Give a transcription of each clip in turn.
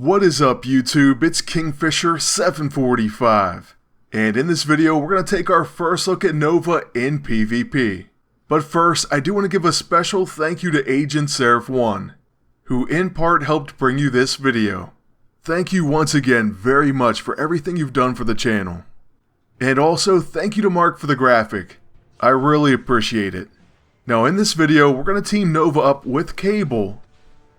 What is up YouTube, it's Kingfisher745, and in this video we're going to take our first look at Nova in PvP. But first, I do want to give a special thank you to Agent Seraph One, who in part helped bring you this video. Thank you once again very much for everything you've done for the channel. And also thank you to Mark for the graphic, I really appreciate it. Now in this video we're going to team Nova up with Cable.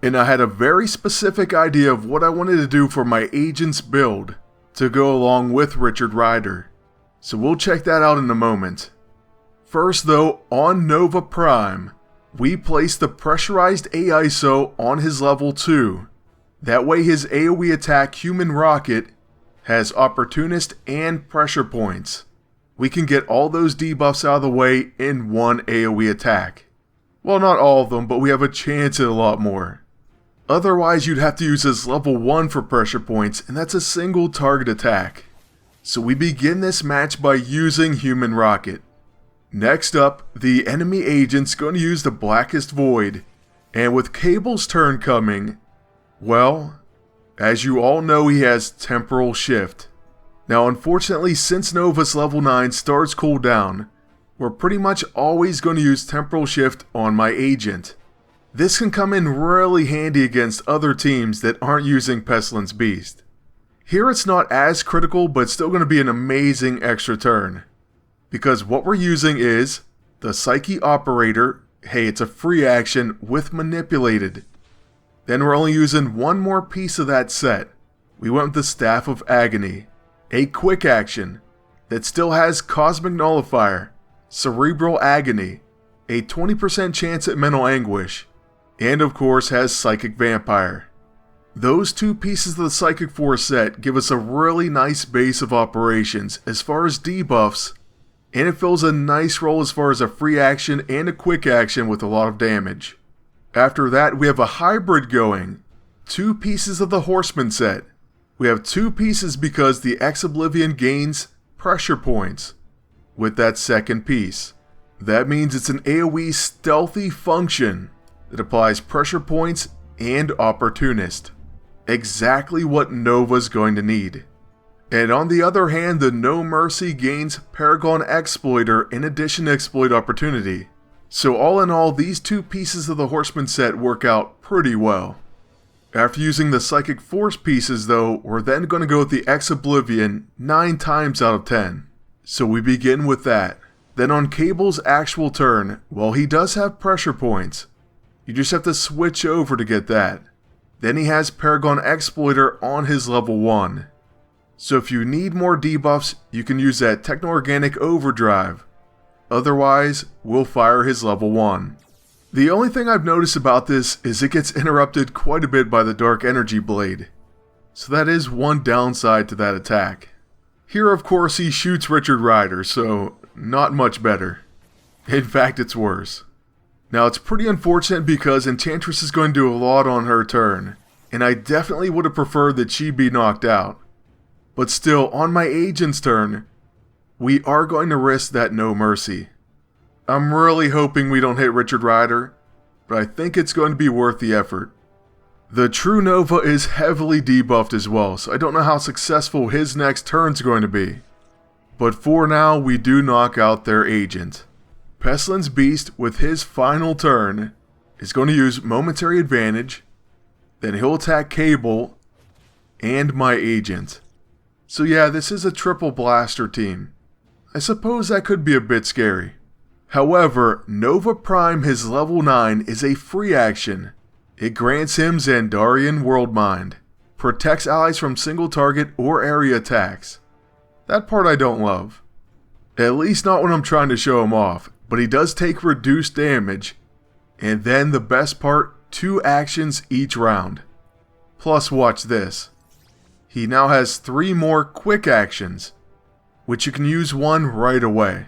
And I had a very specific idea of what I wanted to do for my agent's build to go along with Richard Rider. So we'll check that out in a moment. First though, on Nova Prime, we place the pressurized AISO on his level 2. That way his AoE attack Human Rocket has opportunist and pressure points. We can get all those debuffs out of the way in one AoE attack. Well, not all of them, but we have a chance at a lot more. Otherwise, you'd have to use his level 1 for pressure points, and that's a single target attack. So we begin this match by using Human Rocket. Next up, the enemy agent's going to use the Blackest Void, and with Cable's turn coming, well, as you all know, he has Temporal Shift. Now unfortunately, since Nova's level 9 starts cooldown, we're pretty much always going to use Temporal Shift on my agent. This can come in really handy against other teams that aren't using Pestilence Beast. Here it's not as critical, but still going to be an amazing extra turn. Because what we're using is the Psyche Operator. Hey, it's a free action with Manipulated. Then we're only using one more piece of that set. We went with the Staff of Agony, a quick action that still has Cosmic Nullifier, Cerebral Agony, a 20% chance at Mental Anguish, and of course has Psychic Vampire. Those two pieces of the Psychic Force set give us a really nice base of operations as far as debuffs, and it fills a nice role as far as a free action and a quick action with a lot of damage. After that we have a hybrid going, two pieces of the Horseman set. We have two pieces because the Oblivione gains pressure points with that second piece. That means it's an AoE stealthy function that applies pressure points and opportunist. Exactly what Nova's going to need. And on the other hand, the No Mercy gains Paragon Exploiter in addition to Exploit Opportunity. So all in all, these two pieces of the Horseman set work out pretty well. After using the Psychic Force pieces though, we're then going to go with the Oblivione 9 times out of 10. So we begin with that. Then on Cable's actual turn, while he does have pressure points, you just have to switch over to get that. Then he has Paragon Exploiter on his level 1. So if you need more debuffs, you can use that Techno-Organic Overdrive. Otherwise, we'll fire his level 1. The only thing I've noticed about this is it gets interrupted quite a bit by the Dark Energy Blade. So that is one downside to that attack. Here of course he shoots Richard Rider, so not much better. In fact, it's worse. Now it's pretty unfortunate because Enchantress is going to do a lot on her turn, and I definitely would have preferred that she be knocked out. But still, on my agent's turn, we are going to risk that No Mercy. I'm really hoping we don't hit Richard Rider, but I think it's going to be worth the effort. The True Nova is heavily debuffed as well, so I don't know how successful his next turn's going to be. But for now, we do knock out their agent. Pestilence Beast, with his final turn, is going to use Momentary Advantage, then he'll attack Cable, and my agent. So yeah, this is a triple blaster team. I suppose that could be a bit scary. However, Nova Prime, his level 9, is a free action. It grants him Xandarian Worldmind, protects allies from single target or area attacks. That part I don't love. At least not when I'm trying to show him off. But he does take reduced damage, and then the best part, 2 actions each round. Plus watch this. He now has 3 more quick actions, which you can use one right away.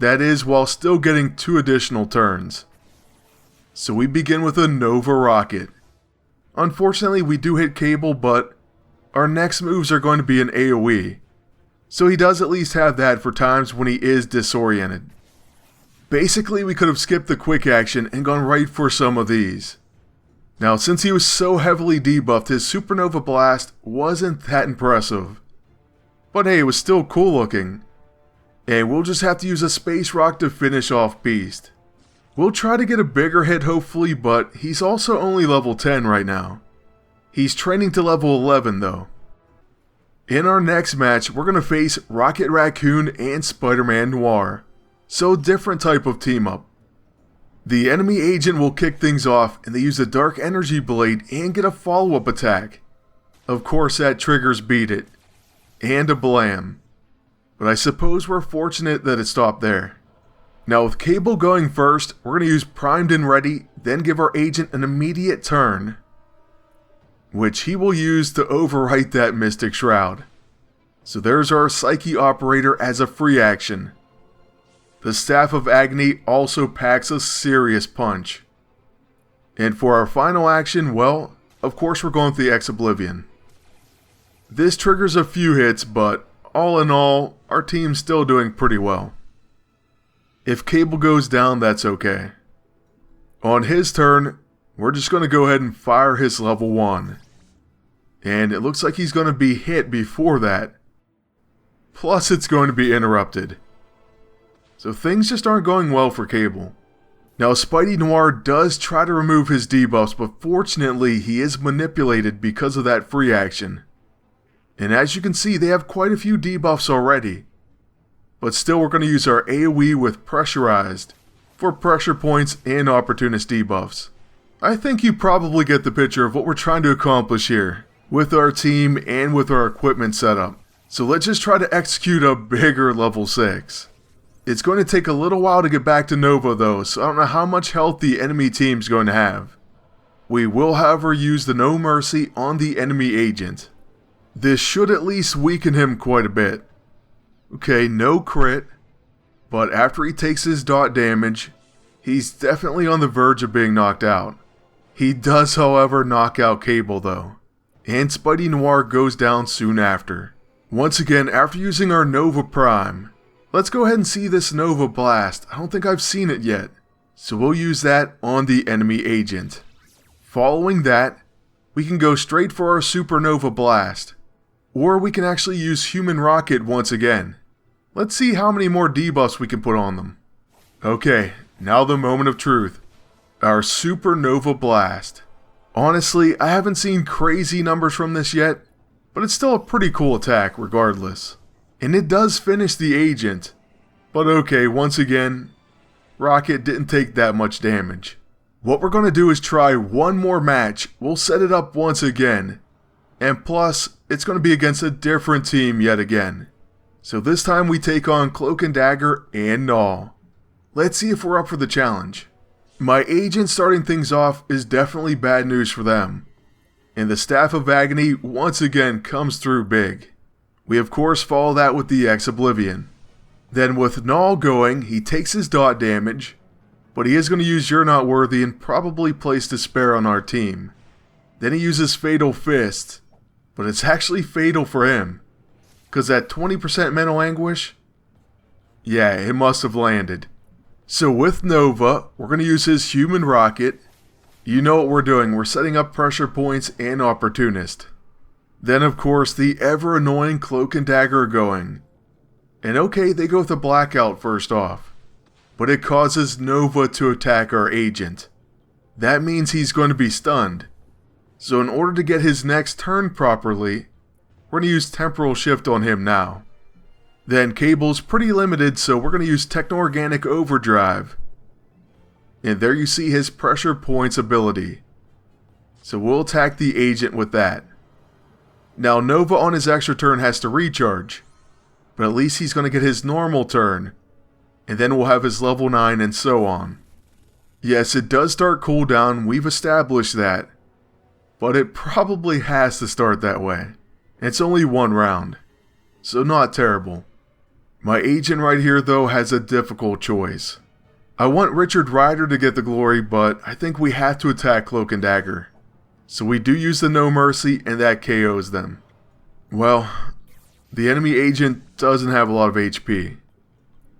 That is while still getting 2 additional turns. So we begin with a Nova Rocket. Unfortunately we do hit Cable, but our next moves are going to be an AoE. So he does at least have that for times when he is disoriented. Basically, we could have skipped the quick action and gone right for some of these. Now, since he was so heavily debuffed, his Supernova Blast wasn't that impressive. But hey, it was still cool looking. And we'll just have to use a Space Rock to finish off Beast. We'll try to get a bigger hit hopefully, but he's also only level 10 right now. He's training to level 11 though. In our next match, we're going to face Rocket Raccoon and Spider-Man Noir. So different type of team up. The enemy agent will kick things off and they use a Dark Energy Blade and get a follow-up attack. Of course that triggers Beat It. And a Blam. But I suppose we're fortunate that it stopped there. Now with Cable going first, we're going to use Primed and Ready, then give our agent an immediate turn, which he will use to overwrite that Mystic Shroud. So there's our Psyche Operator as a free action. The Staff of Agony also packs a serious punch. And for our final action, well, of course we're going with the Oblivione. This triggers a few hits, but all in all, our team's still doing pretty well. If Cable goes down, that's okay. On his turn, we're just going to go ahead and fire his level 1. And it looks like he's going to be hit before that. Plus it's going to be interrupted. So things just aren't going well for Cable. Now Spidey Noir does try to remove his debuffs, but fortunately he is manipulated because of that free action. And as you can see, they have quite a few debuffs already. But still we're going to use our AoE with Pressurized for pressure points and opportunist debuffs. I think you probably get the picture of what we're trying to accomplish here with our team and with our equipment setup. So let's just try to execute a bigger level 6. It's going to take a little while to get back to Nova though, so I don't know how much health the enemy team's going to have. We will however use the No Mercy on the enemy agent. This should at least weaken him quite a bit. Okay, no crit, but after he takes his dot damage, he's definitely on the verge of being knocked out. He does however knock out Cable though, and Spidey Noir goes down soon after. Once again, after using our Nova Prime, let's go ahead and see this Nova Blast. I don't think I've seen it yet, so we'll use that on the enemy agent. Following that, we can go straight for our Supernova Blast, or we can actually use Human Rocket once again. Let's see how many more debuffs we can put on them. Okay, now the moment of truth. Our Supernova Blast. Honestly, I haven't seen crazy numbers from this yet, but it's still a pretty cool attack regardless. And it does finish the agent. But okay, once again, Rocket didn't take that much damage. What we're going to do is try one more match. We'll set it up once again. And plus, it's going to be against a different team yet again. So this time we take on Cloak and Dagger and Null. Let's see if we're up for the challenge. My agent starting things off is definitely bad news for them. And the Staff of Agony once again comes through big. We of course follow that with the Oblivione. Then with Null going, he takes his dot damage, but he is going to use You're Not Worthy and probably place Despair on our team. Then he uses Fatal Fist, but it's actually fatal for him, because that 20% mental anguish, yeah, it must have landed. So with Nova, we're going to use his Human Rocket. You know what we're doing, we're setting up pressure points and Opportunist. Then of course the ever annoying Cloak and Dagger are going. And okay, they go with the Blackout first off, but it causes Nova to attack our agent. That means he's going to be stunned. So in order to get his next turn properly, we're going to use Temporal Shift on him now. Then Cable's pretty limited, so we're going to use Techno-Organic Overdrive. And there you see his pressure points ability. So we'll attack the agent with that. Now Nova on his extra turn has to recharge, but at least he's going to get his normal turn. And then we'll have his level 9 and so on. Yes, it does start cooldown, we've established that. But it probably has to start that way. It's only one round, so not terrible. My agent right here though has a difficult choice. I want Richard Rider to get the glory, but I think we have to attack Cloak and Dagger. So we do use the No Mercy and that KOs them. Well, the enemy agent doesn't have a lot of HP.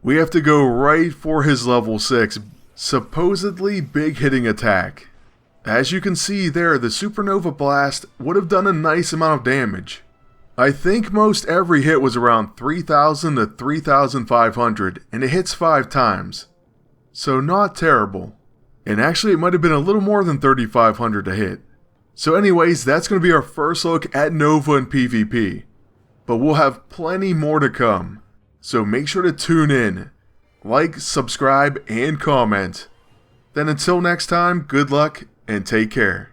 We have to go right for his level 6, supposedly big hitting attack. As you can see there, the Supernova Blast would have done a nice amount of damage. I think most every hit was around 3,000 to 3,500, and it hits 5 times. So not terrible. And actually it might have been a little more than 3,500 to hit. So anyways, that's going to be our first look at Nova in PvP. But we'll have plenty more to come. So make sure to tune in. Like, subscribe, and comment. Then until next time, good luck and take care.